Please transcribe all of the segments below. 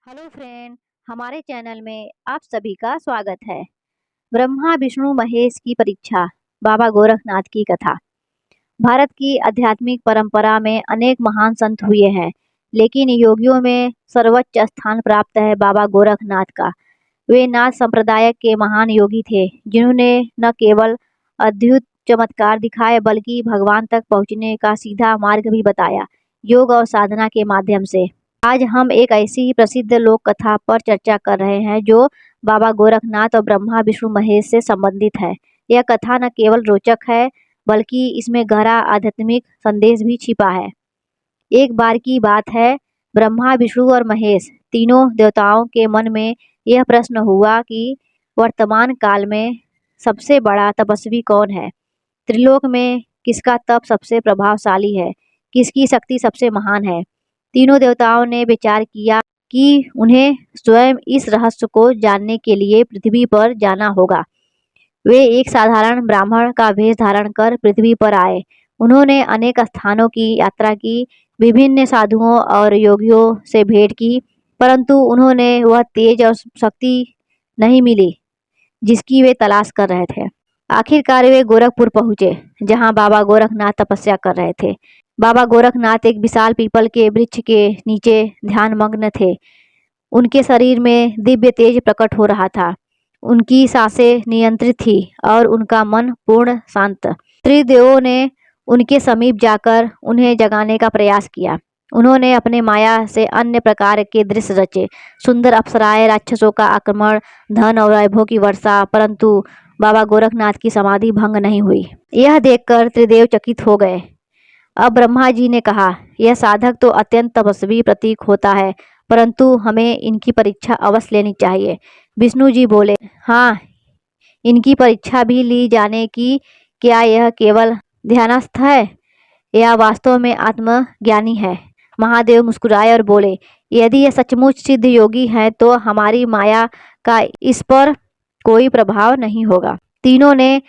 Hello friend, हमारे channel में आप सभी का स्वागत है। ब्रह्मा विष्णु महेश की परीक्षा, बाबा गोरखनाथ की कथा। भारत की आध्यात्मिक परंपरा में अनेक महान संत हुए हैं, लेकिन योगियों में सर्वोच्च स्थान प्राप्त है बाबा गोरखनाथ का। वे नाथ संप्रदाय के महान योगी थे, जिन्होंने न केवल अद्भुत चमत्कार दिखाए बल्कि भगवान तक पहुंचने का सीधा मार्ग भी बताया, योग और साधना के माध्यम से। आज हम एक ऐसी प्रसिद्ध लोक कथा पर चर्चा कर रहे हैं जो बाबा गोरखनाथ और ब्रह्मा विष्णु महेश से संबंधित है। यह कथा न केवल रोचक है बल्कि इसमें गहरा आध्यात्मिक संदेश भी छिपा है। एक बार की बात है, ब्रह्मा विष्णु और महेश तीनों देवताओं के मन में यह प्रश्न हुआ कि वर्तमान काल में सबसे बड़ा तपस्वी कौन है। त्रिलोक में किसका तप सबसे प्रभावशाली है, किसकी शक्ति सबसे महान है। तीनों देवताओं ने विचार किया कि उन्हें स्वयं इस रहस्य को जानने के लिए पृथ्वी पर जाना होगा। वे एक साधारण ब्राह्मण का वेश धारण कर पृथ्वी पर आए। उन्होंने अनेक स्थानों की यात्रा की, विभिन्न साधुओं और योगियों से भेंट की, परंतु उन्होंने वह तेज और शक्ति नहीं मिली जिसकी वे तलाश कर रहे थे। आखिरकार वे गोरखपुर पहुंचे, जहां बाबा गोरखनाथ तपस्या कर रहे थे। बाबा गोरखनाथ एक विशाल पीपल के वृक्ष के नीचे ध्यानमग्न थे। उनके शरीर में दिव्य तेज प्रकट हो रहा था, उनकी सांसें नियंत्रित थी और उनका मन पूर्ण शांत। त्रिदेवों ने उनके समीप जाकर उन्हें जगाने का प्रयास किया। उन्होंने अपने माया से अन्य प्रकार के दृश्य रचे, सुंदर अप्सराएं, राक्षसों का आक्रमण, धन और वैभव की वर्षा, परंतु बाबा गोरखनाथ की समाधि भंग नहीं हुई। यह देखकर त्रिदेव चकित हो गए। अब ब्रह्मा जी ने कहा, यह साधक तो अत्यंत तपस्वी प्रतीक होता है, परंतु हमें इनकी परीक्षा अवश्य लेनी चाहिए। विष्णु जी बोले, हाँ, इनकी परीक्षा भी ली जाने की। क्या यह केवल ध्यानस्थ है या वास्तव में आत्मज्ञानी है। महादेव मुस्कुराए और बोले, यदि यह सचमुच सिद्ध योगी है तो हमारी माया का इस पर कोई प्रभाव नहीं होगा। तीनों ने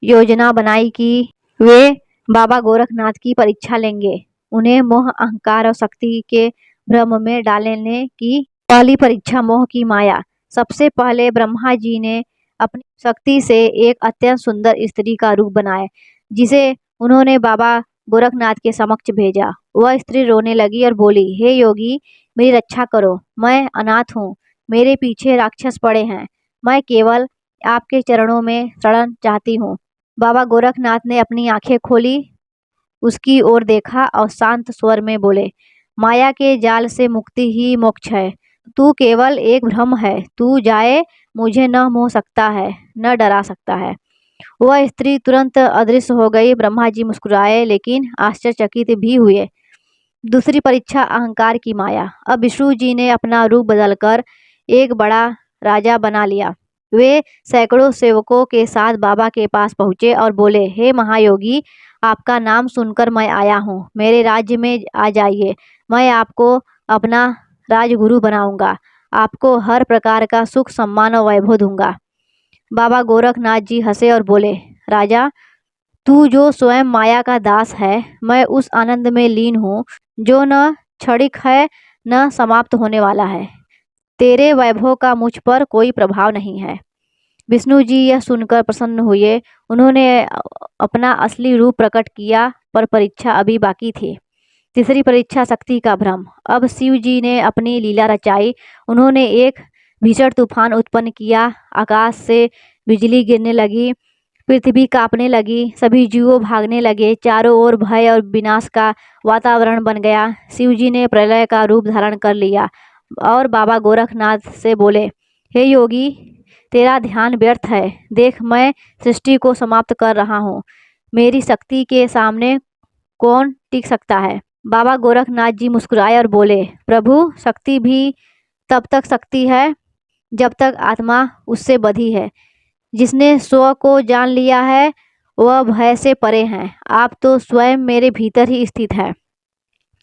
योजना बनाई कि वे बाबा गोरखनाथ की परीक्षा लेंगे, उन्हें मोह, अहंकार और शक्ति के भ्रम में डालने की। पहली परीक्षा, मोह की माया। सबसे पहले ब्रह्मा जी ने अपनी शक्ति से एक अत्यंत सुंदर स्त्री का रूप बनाया, जिसे उन्होंने बाबा गोरखनाथ के समक्ष भेजा। वह स्त्री रोने लगी और बोली, हे योगी, मेरी रक्षा करो, मैं अनाथ हूँ, मेरे पीछे राक्षस पड़े हैं, मैं केवल आपके चरणों में शरण चाहती हूँ। बाबा गोरखनाथ ने अपनी आंखें खोली, उसकी ओर देखा और शांत स्वर में बोले, माया के जाल से मुक्ति ही मोक्ष है। तू केवल एक भ्रम है, तू जाए, मुझे न मोह सकता है, न डरा सकता है। वह स्त्री तुरंत अदृश्य हो गई। ब्रह्मा जी मुस्कुराए लेकिन आश्चर्यचकित भी हुए। दूसरी परीक्षा, अहंकार की माया। अब विष्णु जी ने अपना रूप बदलकर एक बड़ा राजा बना लिया। वे सैकड़ों सेवकों के साथ बाबा के पास पहुंचे और बोले, हे महायोगी, आपका नाम सुनकर मैं आया हूँ, मेरे राज्य में आ जाइए, मैं आपको अपना राजगुरु बनाऊंगा, आपको हर प्रकार का सुख, सम्मान और वैभव दूंगा। बाबा गोरखनाथ जी हंसे और बोले, राजा, तू जो स्वयं माया का दास है, मैं उस आनंद में लीन हूँ जो न क्षणिक है न समाप्त होने वाला है। तेरे वैभव का मुझ पर कोई प्रभाव नहीं है। विष्णु जी यह सुनकर प्रसन्न हुए। उन्होंने अपना असली रूप प्रकट किया, पर परीक्षा अभी बाकी थी। तीसरी परीक्षा, शक्ति का भ्रम। अब शिव जी ने अपनी लीला रचाई। उन्होंने एक भीषण तूफान उत्पन्न किया, आकाश से बिजली गिरने लगी, पृथ्वी कांपने लगी, सभी जीवों भागने लगे, चारों ओर भय और विनाश का वातावरण बन गया। शिव जी ने प्रलय का रूप धारण कर लिया और बाबा गोरखनाथ से बोले, हे योगी, तेरा ध्यान व्यर्थ है, देख, मैं सृष्टि को समाप्त कर रहा हूँ, मेरी शक्ति के सामने कौन टिक सकता है। बाबा गोरखनाथ जी मुस्कुराए और बोले, प्रभु, शक्ति भी तब तक शक्ति है जब तक आत्मा उससे बधी है। जिसने स्व को जान लिया है वह भय से परे हैं। आप तो स्वयं मेरे भीतर ही स्थित है।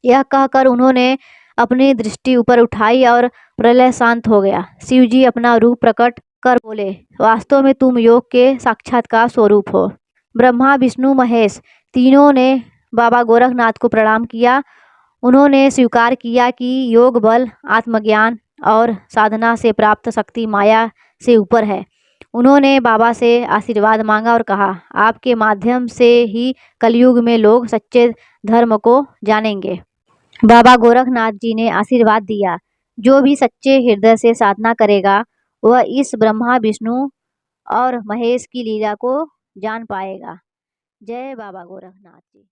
यह कहकर उन्होंने अपनी दृष्टि ऊपर उठाई और प्रलय शांत हो गया। शिव जी अपना रूप प्रकट कर बोले, वास्तव में तुम योग के साक्षात्कार स्वरूप हो। ब्रह्मा विष्णु महेश तीनों ने बाबा गोरखनाथ को प्रणाम किया। उन्होंने स्वीकार किया कि योग बल, आत्मज्ञान और साधना से प्राप्त शक्ति माया से ऊपर है। उन्होंने बाबा से आशीर्वाद मांगा और कहा, आपके माध्यम से ही कलयुग में लोग सच्चे धर्म को जानेंगे। बाबा गोरखनाथ जी ने आशीर्वाद दिया, जो भी सच्चे हृदय से साधना करेगा वह इस ब्रह्मा विष्णु और महेश की लीला को जान पाएगा। जय बाबा गोरखनाथ जी।